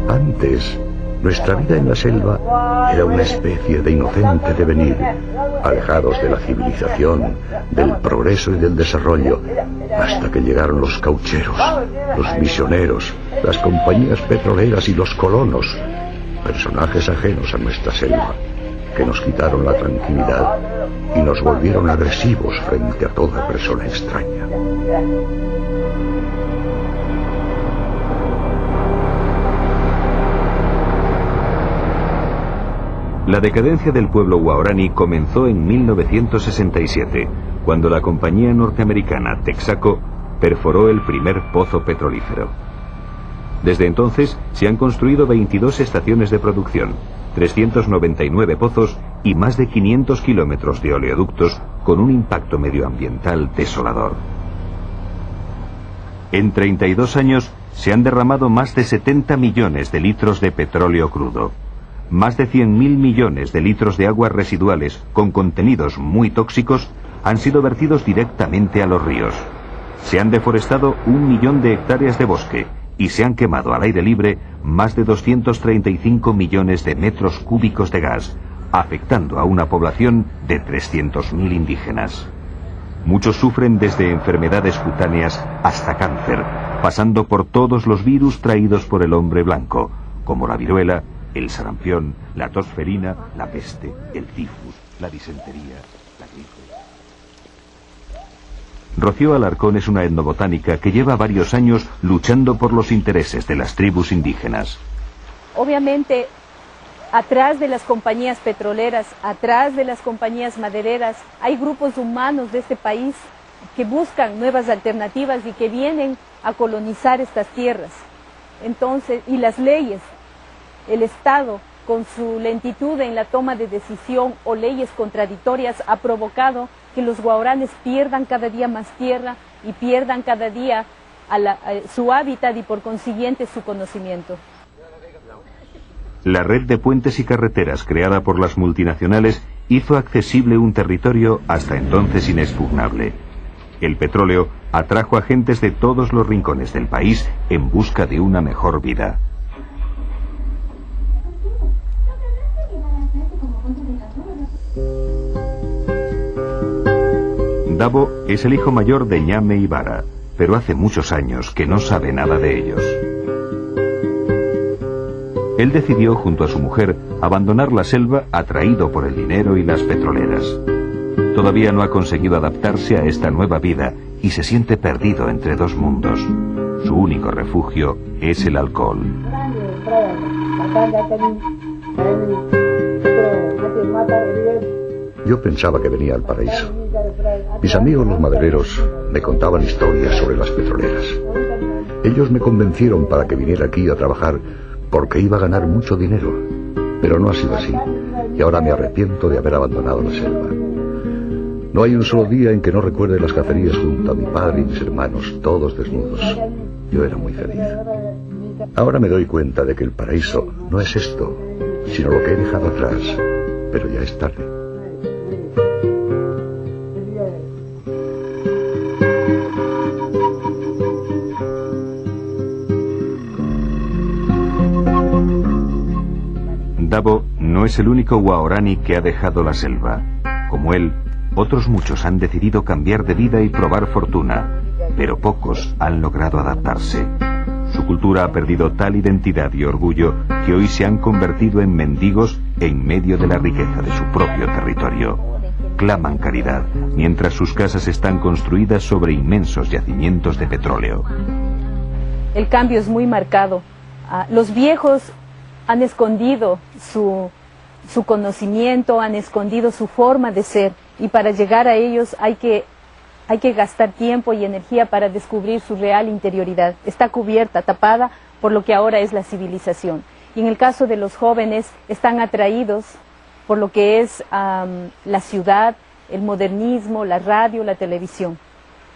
Antes, nuestra vida en la selva era una especie de inocente devenir, alejados de la civilización, del progreso y del desarrollo, hasta que llegaron los caucheros, los misioneros, las compañías petroleras y los colonos, personajes ajenos a nuestra selva, que nos quitaron la tranquilidad y nos volvieron agresivos frente a toda persona extraña. La decadencia del pueblo guaraní comenzó en 1967, cuando la compañía norteamericana Texaco perforó el primer pozo petrolífero. Desde entonces se han construido 22 estaciones de producción, 399 pozos y más de 500 kilómetros de oleoductos con un impacto medioambiental desolador. En 32 años se han derramado más de 70 millones de litros de petróleo crudo. Más de 100.000 millones de litros de aguas residuales con contenidos muy tóxicos han sido vertidos directamente a los ríos. Se han deforestado 1 millón de hectáreas de bosque y se han quemado al aire libre más de 235 millones de metros cúbicos de gas, afectando a una población de 300.000 indígenas. Muchos sufren desde enfermedades cutáneas hasta cáncer, pasando por todos los virus traídos por el hombre blanco, como la viruela, el sarampión, la tosferina, la peste, el tifus, la disentería, la gripe. Rocío Alarcón es una etnobotánica que lleva varios años luchando por los intereses de las tribus indígenas. Obviamente, atrás de las compañías petroleras, atrás de las compañías madereras, hay grupos humanos de este país que buscan nuevas alternativas y que vienen a colonizar estas tierras. Entonces, y las leyes, el Estado, con su lentitud en la toma de decisión o leyes contradictorias, ha provocado que los guaraníes pierdan cada día más tierra y pierdan cada día su hábitat y por consiguiente su conocimiento. La red de puentes y carreteras creada por las multinacionales hizo accesible un territorio hasta entonces inexpugnable. El petróleo atrajo a gentes de todos los rincones del país en busca de una mejor vida. Dabo es el hijo mayor de Ñame y Vara, pero hace muchos años que no sabe nada de ellos. Él decidió, junto a su mujer, abandonar la selva atraído por el dinero y las petroleras. Todavía no ha conseguido adaptarse a esta nueva vida y se siente perdido entre dos mundos. Su único refugio es el alcohol. Yo pensaba que venía al paraíso. Mis amigos los madereros me contaban historias sobre las petroleras. Ellos me convencieron para que viniera aquí a trabajar porque iba a ganar mucho dinero. Pero no ha sido así, y ahora me arrepiento de haber abandonado la selva. No hay un solo día en que no recuerde las cacerías junto a mi padre y mis hermanos, todos desnudos. Yo era muy feliz. Ahora me doy cuenta de que el paraíso no es esto, sino lo que he dejado atrás, pero ya es tarde. Dabo no es el único guaraní que ha dejado la selva. Como él, otros muchos han decidido cambiar de vida y probar fortuna, pero pocos han logrado adaptarse. Su cultura ha perdido tal identidad y orgullo que hoy se han convertido en mendigos en medio de la riqueza de su propio territorio. Claman caridad, mientras sus casas están construidas sobre inmensos yacimientos de petróleo. El cambio es muy marcado. Los viejos han escondido su conocimiento, han escondido su forma de ser, y para llegar a ellos hay que gastar tiempo y energía para descubrir su real interioridad. Está cubierta, tapada por lo que ahora es la civilización. Y en el caso de los jóvenes, están atraídos por lo que es la ciudad, el modernismo, la radio, la televisión.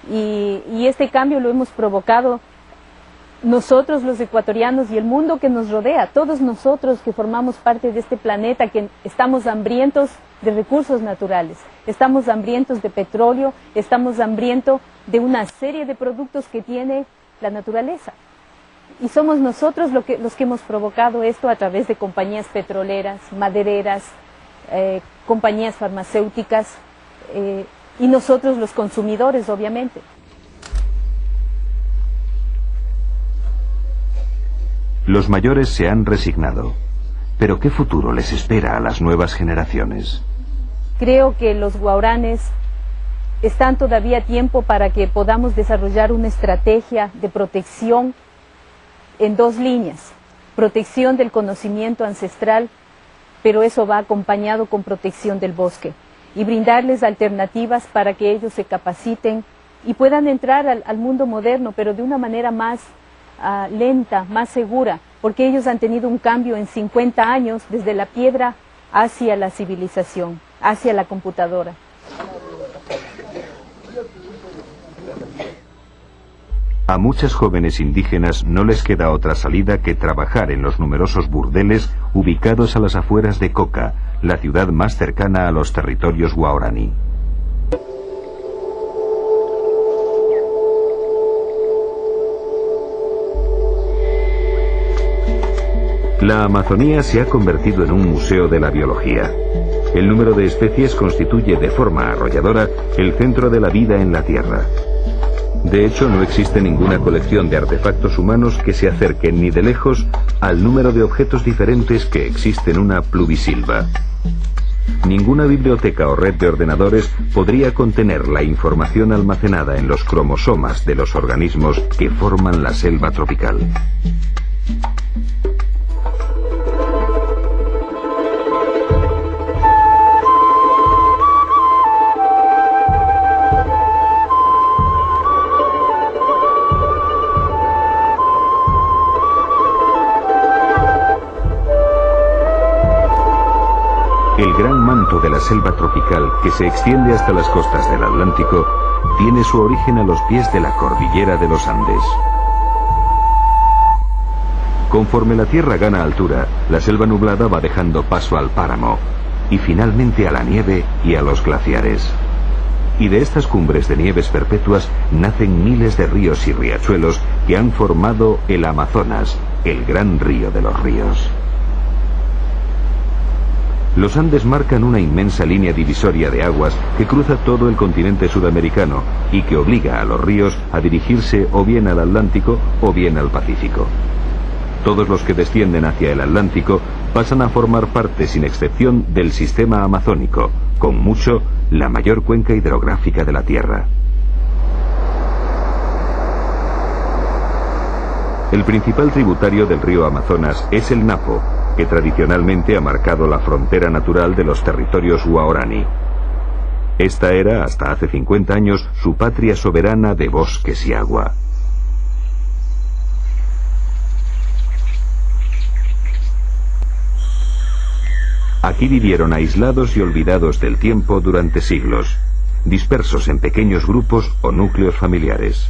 Y este cambio lo hemos provocado nosotros los ecuatorianos y el mundo que nos rodea, todos nosotros que formamos parte de este planeta, que estamos hambrientos de recursos naturales, estamos hambrientos de petróleo, estamos hambrientos de una serie de productos que tiene la naturaleza. Y somos nosotros los que hemos provocado esto a través de compañías petroleras, madereras, compañías farmacéuticas y nosotros los consumidores, obviamente. Los mayores se han resignado, pero ¿qué futuro les espera a las nuevas generaciones? Creo que los guaraníes están todavía a tiempo para que podamos desarrollar una estrategia de protección en dos líneas. Protección del conocimiento ancestral, pero eso va acompañado con protección del bosque. Y brindarles alternativas para que ellos se capaciten y puedan entrar al mundo moderno, pero de una manera más lenta, más segura, porque ellos han tenido un cambio en 50 años desde la piedra hacia la civilización, hacia la computadora. A muchas jóvenes indígenas no les queda otra salida que trabajar en los numerosos burdeles ubicados a las afueras de Coca, la ciudad más cercana a los territorios guaraní. La Amazonía se ha convertido en un museo de la biología. El número de especies constituye de forma arrolladora el centro de la vida en la Tierra. De hecho, no existe ninguna colección de artefactos humanos que se acerquen ni de lejos al número de objetos diferentes que existe en una pluvisilva. Ninguna biblioteca o red de ordenadores podría contener la información almacenada en los cromosomas de los organismos que forman la selva tropical. El gran manto de la selva tropical, que se extiende hasta las costas del Atlántico, tiene su origen a los pies de la cordillera de los Andes. Conforme la Tierra gana altura, la selva nublada va dejando paso al páramo, y finalmente a la nieve y a los glaciares. Y de estas cumbres de nieves perpetuas nacen miles de ríos y riachuelos que han formado el Amazonas, el gran río de los ríos. Los Andes marcan una inmensa línea divisoria de aguas que cruza todo el continente sudamericano y que obliga a los ríos a dirigirse o bien al Atlántico o bien al Pacífico. Todos los que descienden hacia el Atlántico pasan a formar parte, sin excepción, del sistema amazónico, con mucho la mayor cuenca hidrográfica de la Tierra. El principal tributario del río Amazonas es el Napo, que tradicionalmente ha marcado la frontera natural de los territorios guaraní. Esta era, hasta hace 50 años, su patria soberana de bosques y agua. Aquí vivieron aislados y olvidados del tiempo durante siglos, dispersos en pequeños grupos o núcleos familiares.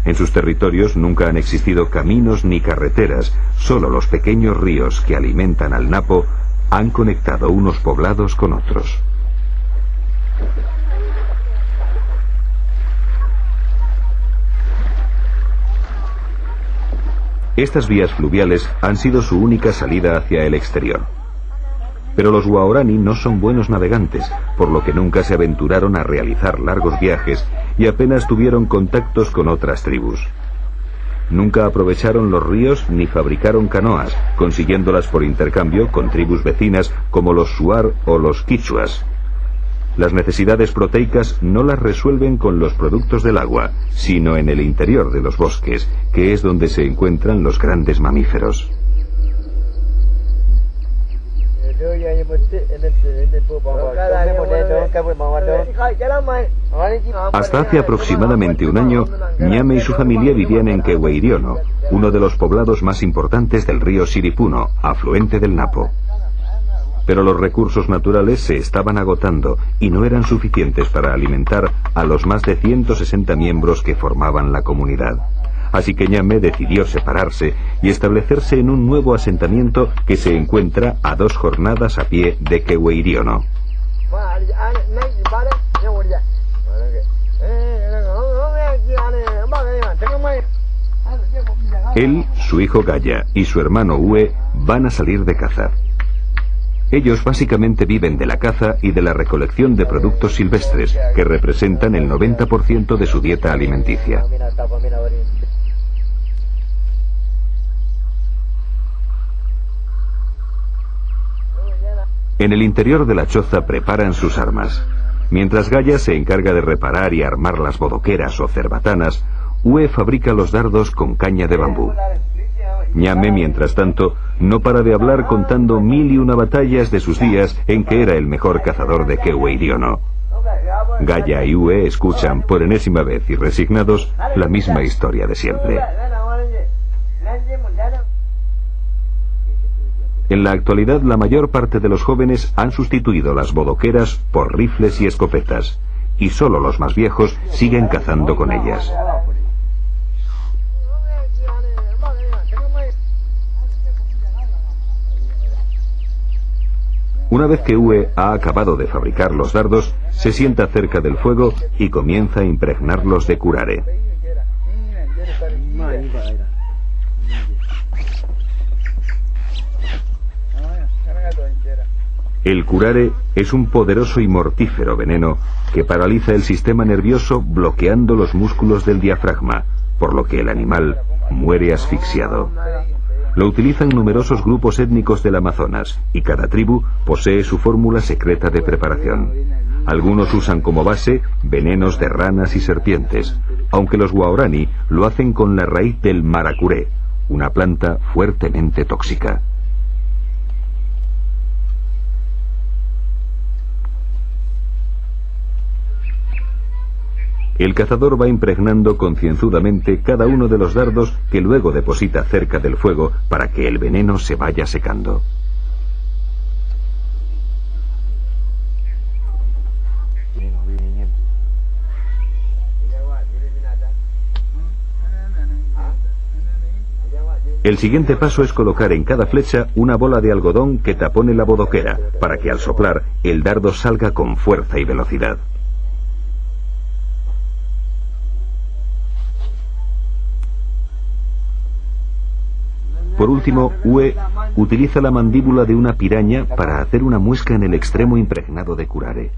En sus territorios nunca han existido caminos ni carreteras, solo los pequeños ríos que alimentan al Napo han conectado unos poblados con otros. Estas vías fluviales han sido su única salida hacia el exterior. Pero los guaraní no son buenos navegantes, por lo que nunca se aventuraron a realizar largos viajes y apenas tuvieron contactos con otras tribus. Nunca aprovecharon los ríos ni fabricaron canoas, consiguiéndolas por intercambio con tribus vecinas como los Shuar o los Quichuas. Las necesidades proteicas no las resuelven con los productos del agua, sino en el interior de los bosques, que es donde se encuentran los grandes mamíferos. Hasta hace aproximadamente un año, Ñame y su familia vivían en Quehueiriono, uno de los poblados más importantes del río Siripuno, afluente del Napo. Pero los recursos naturales se estaban agotando y no eran suficientes para alimentar a los más de 160 miembros que formaban la comunidad. Así que Ñame decidió separarse y establecerse en un nuevo asentamiento que se encuentra a 2 jornadas a pie de Quehueiriono. Él, su hijo Gaya y su hermano Ue van a salir de caza. Ellos básicamente viven de la caza y de la recolección de productos silvestres, que representan el 90% de su dieta alimenticia. En el interior de la choza preparan sus armas. Mientras Gaya se encarga de reparar y armar las bodoqueras o cerbatanas, Ue fabrica los dardos con caña de bambú. Ñame, mientras tanto, no para de hablar contando 1001 batallas de sus días en que era el mejor cazador de Keweiryuno. Gaya y Ue escuchan por enésima vez y resignados la misma historia de siempre. En la actualidad, la mayor parte de los jóvenes han sustituido las bodoqueras por rifles y escopetas, y solo los más viejos siguen cazando con ellas. Una vez que Ue ha acabado de fabricar los dardos, se sienta cerca del fuego y comienza a impregnarlos de curare. El curare es un poderoso y mortífero veneno que paraliza el sistema nervioso bloqueando los músculos del diafragma, por lo que el animal muere asfixiado. Lo utilizan numerosos grupos étnicos del Amazonas y cada tribu posee su fórmula secreta de preparación. Algunos usan como base venenos de ranas y serpientes, aunque los Waorani lo hacen con la raíz del maracuré, una planta fuertemente tóxica. El cazador va impregnando concienzudamente cada uno de los dardos que luego deposita cerca del fuego para que el veneno se vaya secando. El siguiente paso es colocar en cada flecha una bola de algodón que tapone la bodoquera, para que al soplar el dardo salga con fuerza y velocidad. Por último, Ue utiliza la mandíbula de una piraña para hacer una muesca en el extremo impregnado de curare.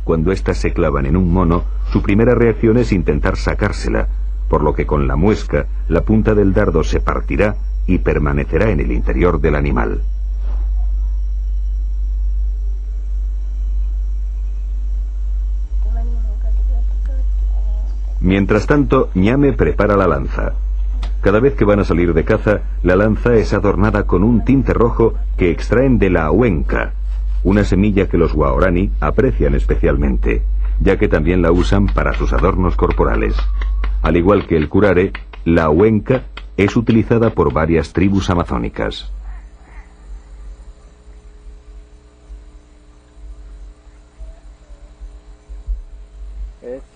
Cuando éstas se clavan en un mono, su primera reacción es intentar sacársela, por lo que con la muesca, la punta del dardo se partirá y permanecerá en el interior del animal. Mientras tanto, Ñame prepara la lanza. Cada vez que van a salir de caza, la lanza es adornada con un tinte rojo que extraen de la huenca, una semilla que los Waorani aprecian especialmente, ya que también la usan para sus adornos corporales. Al igual que el curare, la huenca es utilizada por varias tribus amazónicas.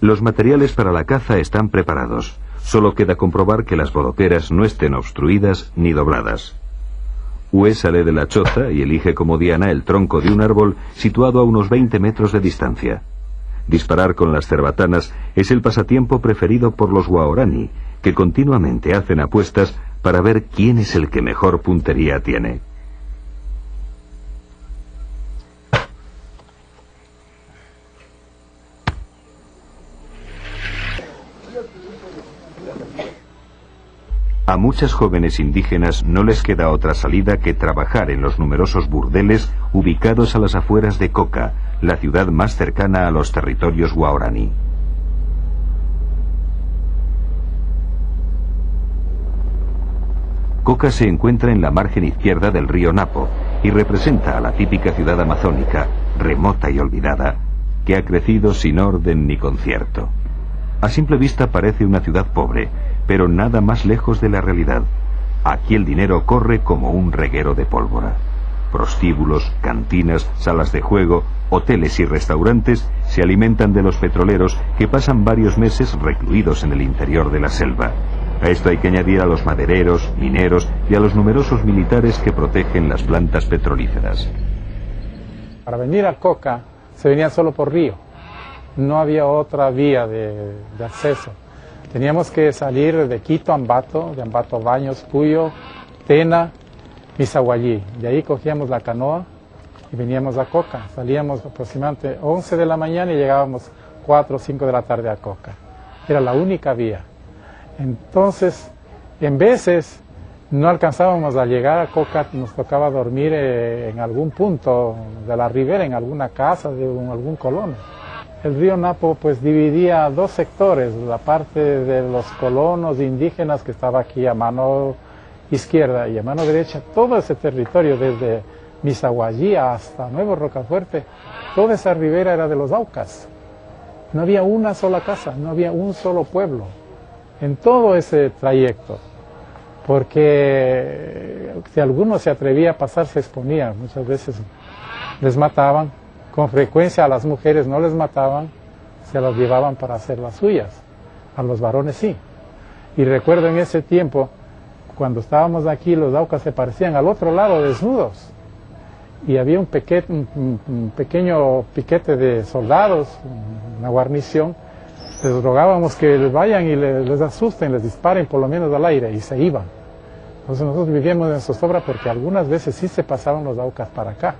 Los materiales para la caza están preparados. Solo queda comprobar que las bodoqueras no estén obstruidas ni dobladas. Ue sale de la choza y elige como diana el tronco de un árbol situado a unos 20 metros de distancia. Disparar con las cerbatanas es el pasatiempo preferido por los Waorani, que continuamente hacen apuestas para ver quién es el que mejor puntería tiene. A muchas jóvenes indígenas no les queda otra salida que trabajar en los numerosos burdeles ubicados a las afueras de Coca, la ciudad más cercana a los territorios Waorani. Coca se encuentra en la margen izquierda del río Napo y representa a la típica ciudad amazónica, remota y olvidada, que ha crecido sin orden ni concierto. A simple vista parece una ciudad pobre, pero nada más lejos de la realidad. Aquí el dinero corre como un reguero de pólvora. Prostíbulos, cantinas, salas de juego, hoteles y restaurantes se alimentan de los petroleros que pasan varios meses recluidos en el interior de la selva. A esto hay que añadir a los madereros, mineros y a los numerosos militares que protegen las plantas petrolíferas. Para venir a Coca se venía solo por río. No había otra vía de acceso. Teníamos que salir de Quito a Ambato, de Ambato a Baños, Puyo, Tena, Misahuallí. De ahí cogíamos la canoa y veníamos a Coca. Salíamos aproximadamente 11 de la mañana y llegábamos 4 o 5 de la tarde a Coca. Era la única vía. Entonces, en veces no alcanzábamos a llegar a Coca, nos tocaba dormir en algún punto de la ribera, en alguna casa de algún colono. El río Napo pues dividía dos sectores, la parte de los colonos indígenas que estaba aquí a mano izquierda y a mano derecha, todo ese territorio desde Misahuallí hasta Nuevo Rocafuerte, toda esa ribera era de los Aucas. No había una sola casa, no había un solo pueblo en todo ese trayecto, porque si alguno se atrevía a pasar se exponía, muchas veces les mataban. Con frecuencia a las mujeres no les mataban, se las llevaban para hacer las suyas, a los varones sí. Y recuerdo en ese tiempo, cuando estábamos aquí, los Aucas se parecían al otro lado desnudos. Y había un pequeño piquete de soldados, una guarnición. Les rogábamos que vayan y les asusten, les disparen por lo menos al aire, y se iban. Entonces nosotros vivíamos en zozobra porque algunas veces sí se pasaban los Aucas para acá.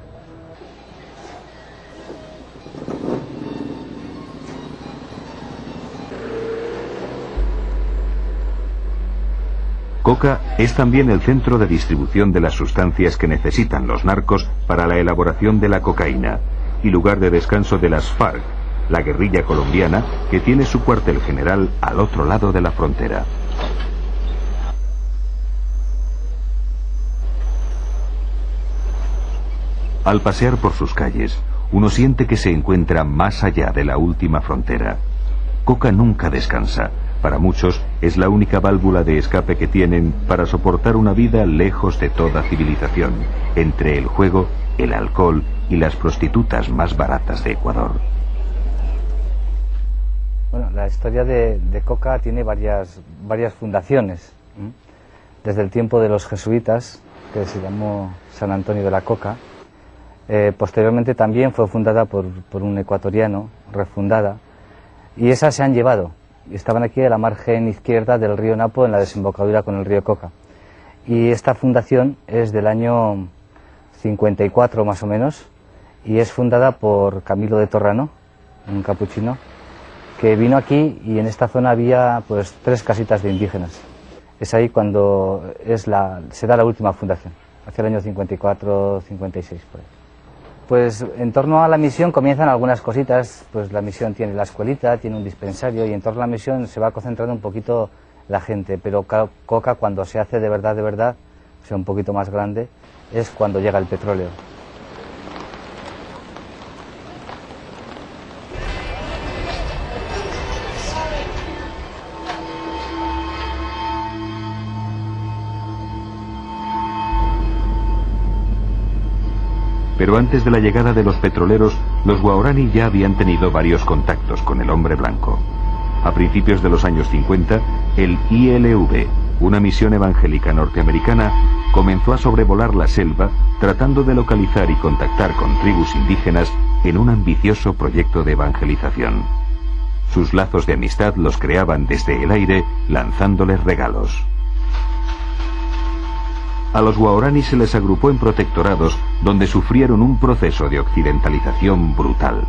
Coca es también el centro de distribución de las sustancias que necesitan los narcos para la elaboración de la cocaína y lugar de descanso de las FARC, la guerrilla colombiana que tiene su cuartel general al otro lado de la frontera. Al pasear por sus calles, uno siente que se encuentra más allá de la última frontera. Coca nunca descansa. Para muchos es la única válvula de escape que tienen para soportar una vida lejos de toda civilización, entre el juego, el alcohol y las prostitutas más baratas de Ecuador. Bueno, la historia de Coca tiene varias fundaciones. Desde el tiempo de los jesuitas, que se llamó San Antonio de la Coca. Posteriormente también fue fundada por un ecuatoriano, refundada, y esas se han llevado. Estaban aquí a la margen izquierda del río Napo, en la desembocadura con el río Coca. Y esta fundación es del año 54 más o menos, y es fundada por Camilo de Torrano, un capuchino, que vino aquí y en esta zona había pues 3 casitas de indígenas. Es ahí cuando se da la última fundación, hacia el año 54-56 por ahí. Pues en torno a la misión comienzan algunas cositas, pues la misión tiene la escuelita, tiene un dispensario y en torno a la misión se va concentrando un poquito la gente, pero Coca cuando se hace de verdad, o sea un poquito más grande, es cuando llega el petróleo. Pero antes de la llegada de los petroleros, los guaraní ya habían tenido varios contactos con el hombre blanco. A principios de los años 50, el ILV, una misión evangélica norteamericana, comenzó a sobrevolar la selva tratando de localizar y contactar con tribus indígenas en un ambicioso proyecto de evangelización. Sus lazos de amistad los creaban desde el aire, lanzándoles regalos. A los guaraní se les agrupó en protectorados donde sufrieron un proceso de occidentalización brutal.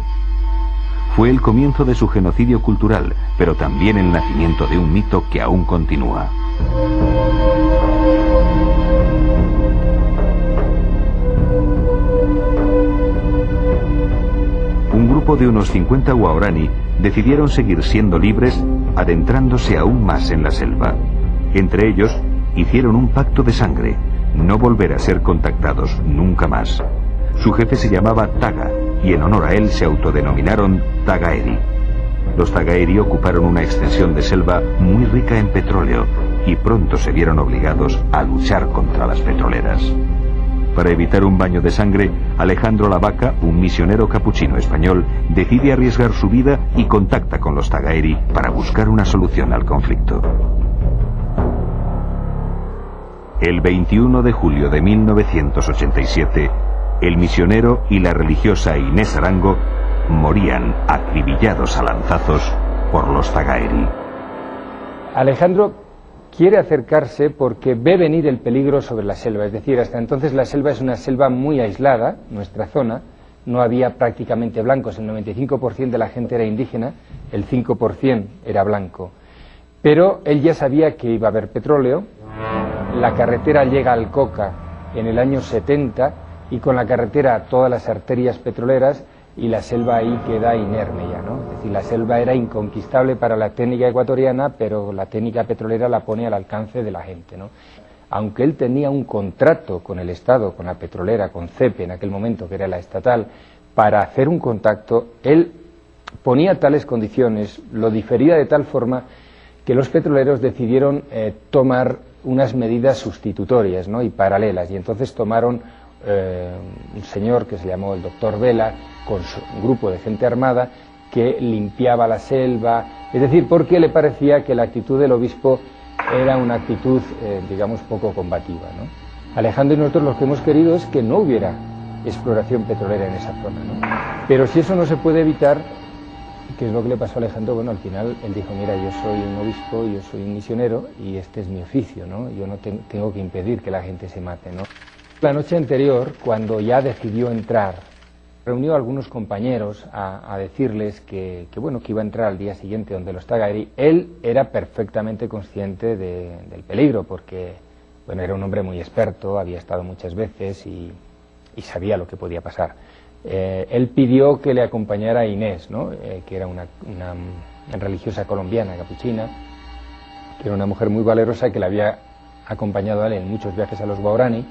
Fue el comienzo de su genocidio cultural, pero también el nacimiento de un mito que aún continúa. Un grupo de unos 50 guaraní decidieron seguir siendo libres, adentrándose aún más en la selva. Entre ellos, hicieron un pacto de sangre: no volver a ser contactados nunca más. Su jefe se llamaba Taga, y en honor a él se autodenominaron Tagaeri. Los Tagaeri ocuparon una extensión de selva muy rica en petróleo, y pronto se vieron obligados a luchar contra las petroleras. Para evitar un baño de sangre, Alejandro Lavaca, un misionero capuchino español, decide arriesgar su vida y contacta con los Tagaeri para buscar una solución al conflicto. El 21 de julio de 1987, el misionero y la religiosa Inés Arango morían acribillados a lanzazos por los Tagaeri. Alejandro quiere acercarse porque ve venir el peligro sobre la selva, es decir, hasta entonces la selva es una selva muy aislada, nuestra zona, no había prácticamente blancos, el 95% de la gente era indígena, el 5% era blanco, pero él ya sabía que iba a haber petróleo, la carretera llega al Coca en el año 70 y con la carretera todas las arterias petroleras y la selva ahí queda inerme ya, ¿no? Es decir, la selva era inconquistable para la técnica ecuatoriana, pero la técnica petrolera la pone al alcance de la gente, ¿no? Aunque él tenía un contrato con el Estado, con la petrolera, con CEPE en aquel momento, que era la estatal, para hacer un contacto, él ponía tales condiciones, lo difería de tal forma que los petroleros decidieron tomar unas medidas sustitutorias, ¿no? Y paralelas, y entonces tomaron un señor que se llamó el doctor Vela, con un grupo de gente armada que limpiaba la selva, es decir, porque le parecía que la actitud del obispo era una actitud, digamos, poco combativa, ¿no? Alejandro y nosotros lo que hemos querido es que no hubiera exploración petrolera en esa zona, ¿no? Pero si eso no se puede evitar, ¿qué es lo que le pasó a Alejandro? Bueno, al final él dijo, mira, yo soy un obispo, yo soy un misionero y este es mi oficio, ¿no? Yo no tengo que impedir que la gente se mate, ¿no? La noche anterior, cuando ya decidió entrar, reunió a algunos compañeros a decirles que iba a entrar al día siguiente donde los Tagaeri. Él era perfectamente consciente del peligro porque, bueno, era un hombre muy experto, había estado muchas veces y sabía lo que podía pasar. Él pidió que le acompañara a Inés, ¿no? Que era una religiosa colombiana, capuchina, que era una mujer muy valerosa que le había acompañado a él en muchos viajes a los Guaraní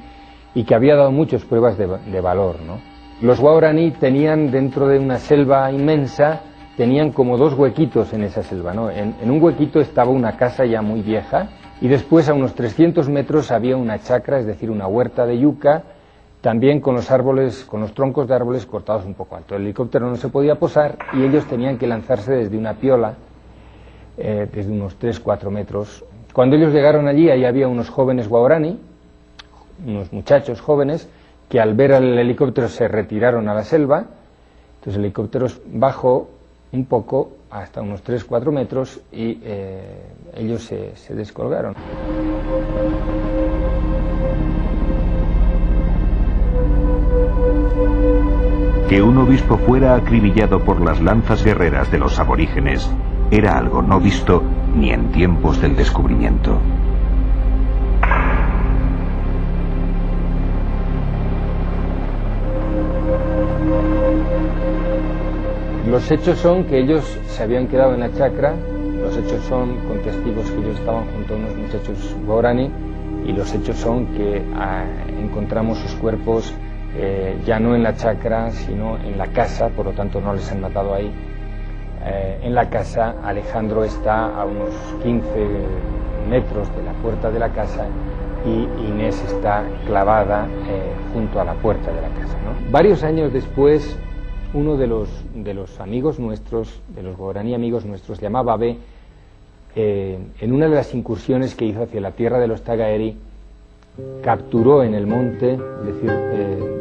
y que había dado muchas pruebas de valor, ¿no? Los Guaraní tenían dentro de una selva inmensa, tenían como dos huequitos en esa selva, ¿no? En un huequito estaba una casa ya muy vieja y después a unos 300 metros había una chacra, es decir, una huerta de yuca, también con los árboles, con los troncos de árboles cortados un poco alto. El helicóptero no se podía posar y ellos tenían que lanzarse desde una piola, desde unos 3-4 metros. Cuando ellos llegaron allí, ahí había unos jóvenes Guaraní, unos muchachos jóvenes, que al ver al helicóptero se retiraron a la selva. Entonces el helicóptero bajó un poco hasta unos 3-4 metros y ellos se descolgaron. Que un obispo fuera acribillado por las lanzas guerreras de los aborígenes era algo no visto ni en tiempos del descubrimiento. Los hechos son que ellos se habían quedado en la chacra, los hechos son con testigos que ellos estaban junto a unos muchachos Guaraní y los hechos son que encontramos sus cuerpos ya no en la chacra sino en la casa, por lo tanto no les han matado ahí. En la casa Alejandro está a unos 15 metros de la puerta de la casa y Inés está clavada junto a la puerta de la casa, ¿no? Varios años después, uno de los amigos nuestros, de los Guaraní amigos nuestros, llamaba B, en una de las incursiones que hizo hacia la tierra de los Tagaeri, capturó en el monte, es decir,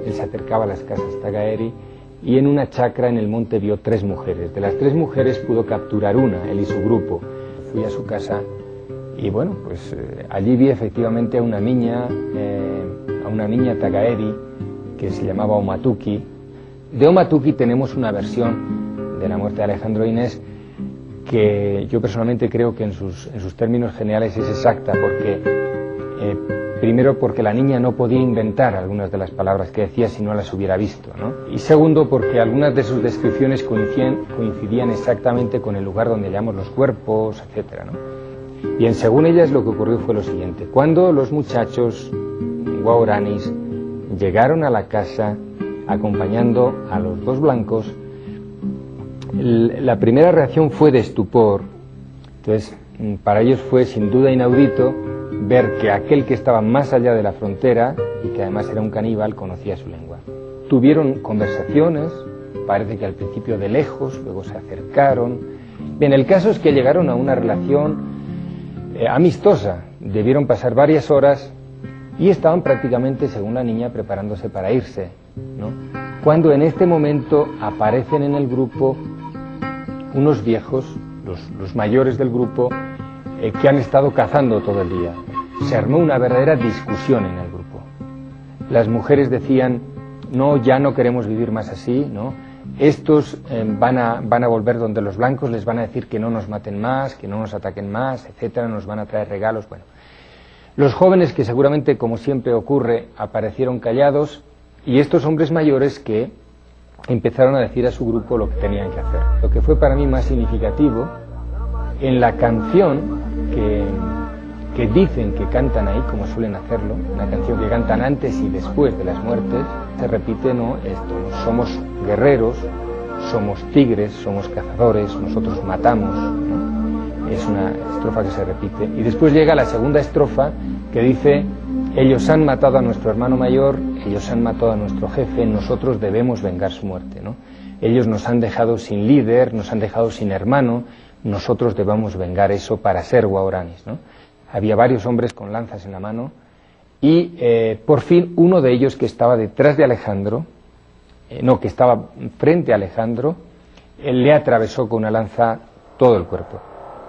él se acercaba a las casas Tagaeri, y en una chacra en el monte vio 3 mujeres. De las 3 mujeres pudo capturar una, él y su grupo. Fui a su casa y bueno, pues allí vi efectivamente a una niña Tagaeri que se llamaba Omatuki. De Omatuki tenemos una versión de la muerte de Alejandro e Inés que yo personalmente creo que en sus términos generales es exacta, porque primero porque la niña no podía inventar algunas de las palabras que decía si no las hubiera visto, ¿no? Y segundo porque algunas de sus descripciones coincidían exactamente con el lugar donde hallamos los cuerpos, etcétera, ¿no? Bien, según ellas lo que ocurrió fue lo siguiente: cuando los muchachos guaraníes llegaron a la casa acompañando a los 2 blancos, la primera reacción fue de estupor. Entonces, para ellos fue sin duda inaudito ver que aquel que estaba más allá de la frontera y que además era un caníbal conocía su lengua. Tuvieron conversaciones, parece que al principio de lejos, luego se acercaron. Bien, el caso es que llegaron a una relación amistosa, debieron pasar varias horas y estaban prácticamente, según la niña, preparándose para irse, ¿no? Cuando en este momento aparecen en el grupo unos viejos, los mayores del grupo, que han estado cazando todo el día. Se armó una verdadera discusión en el grupo. Las mujeres decían, no, ya no queremos vivir más así, ¿no? Estos van a volver donde los blancos, les van a decir que no nos maten más, que no nos ataquen más, etcétera, nos van a traer regalos, bueno. Los jóvenes, que seguramente, como siempre ocurre, aparecieron callados, y estos hombres mayores que empezaron a decir a su grupo lo que tenían que hacer. Lo que fue para mí más significativo, en la canción que dicen que cantan ahí, como suelen hacerlo, una canción que cantan antes y después de las muertes, se repite, ¿no?, esto, ¿no? Somos guerreros, somos tigres, somos cazadores, nosotros matamos, ¿no? Es una estrofa que se repite. Y después llega la segunda estrofa que dice, ellos han matado a nuestro hermano mayor, ellos han matado a nuestro jefe, nosotros debemos vengar su muerte, ¿no? Ellos nos han dejado sin líder, nos han dejado sin hermano, nosotros debemos vengar eso para ser guaraníes, ¿no? Había varios hombres con lanzas en la mano y por fin uno de ellos, que estaba detrás de Alejandro, que estaba frente a Alejandro, le atravesó con una lanza todo el cuerpo.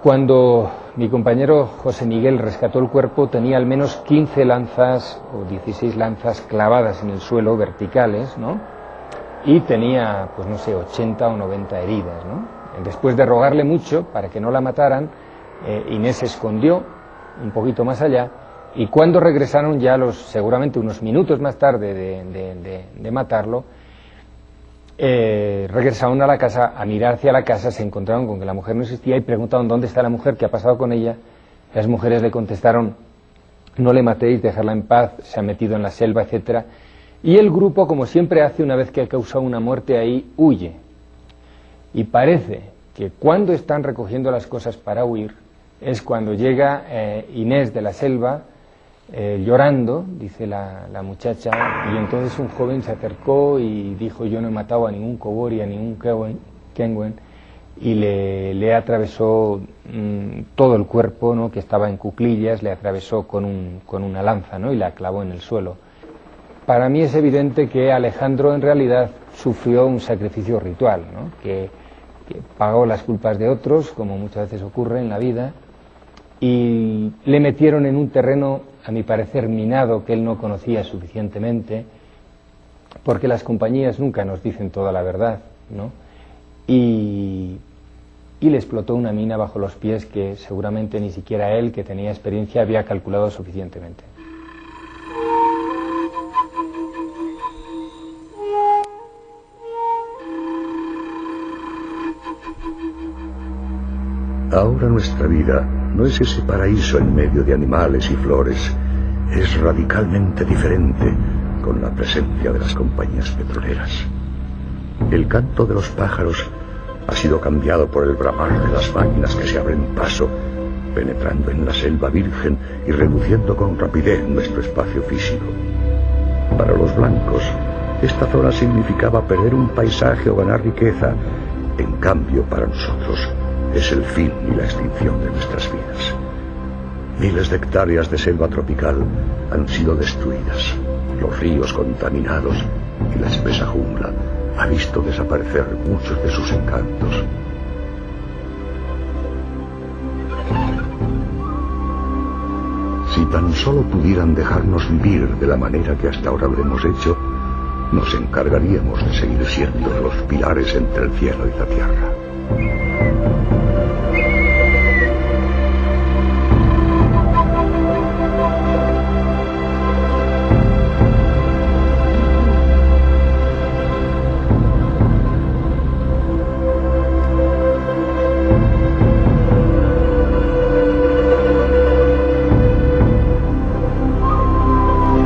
Cuando mi compañero José Miguel rescató el cuerpo, tenía al menos 15 lanzas o 16 lanzas clavadas en el suelo, verticales, ¿no? Y tenía, pues no sé, 80 o 90 heridas, ¿no? Después de rogarle mucho para que no la mataran, Inés se escondió un poquito más allá, y cuando regresaron ya seguramente unos minutos más tarde de matarlo, regresaron a la casa, a mirar hacia la casa, se encontraron con que la mujer no existía y preguntaron dónde está la mujer, qué ha pasado con ella. Las mujeres le contestaron, no le matéis, dejadla en paz, se ha metido en la selva, etcétera. Y el grupo, como siempre hace una vez que ha causado una muerte ahí, huye. Y parece que cuando están recogiendo las cosas para huir, es cuando llega Inés de la selva, llorando, dice la muchacha, y entonces un joven se acercó y dijo, yo no he matado a ningún Kobori, a ningún Kenwen, y le atravesó todo el cuerpo, ¿no?, que estaba en cuclillas, le atravesó con una lanza, ¿no?, y la clavó en el suelo. Para mí es evidente que Alejandro en realidad sufrió un sacrificio ritual, ¿no?, que pagó las culpas de otros, como muchas veces ocurre en la vida, y le metieron en un terreno, a mi parecer, minado, que él no conocía suficientemente, porque las compañías nunca nos dicen toda la verdad, ¿no? Y le explotó una mina bajo los pies que seguramente ni siquiera él, que tenía experiencia, había calculado suficientemente. Ahora nuestra vida no es ese paraíso en medio de animales y flores, es radicalmente diferente con la presencia de las compañías petroleras. El canto de los pájaros ha sido cambiado por el bramar de las máquinas que se abren paso, penetrando en la selva virgen y reduciendo con rapidez nuestro espacio físico. Para los blancos, esta zona significaba perder un paisaje o ganar riqueza. En cambio, para nosotros, es el fin y la extinción de nuestras vidas. Miles de hectáreas de selva tropical han sido destruidas, los ríos contaminados y la espesa jungla ha visto desaparecer muchos de sus encantos. Si tan solo pudieran dejarnos vivir de la manera que hasta ahora lo hemos hecho, nos encargaríamos de seguir siendo los pilares entre el cielo y la tierra.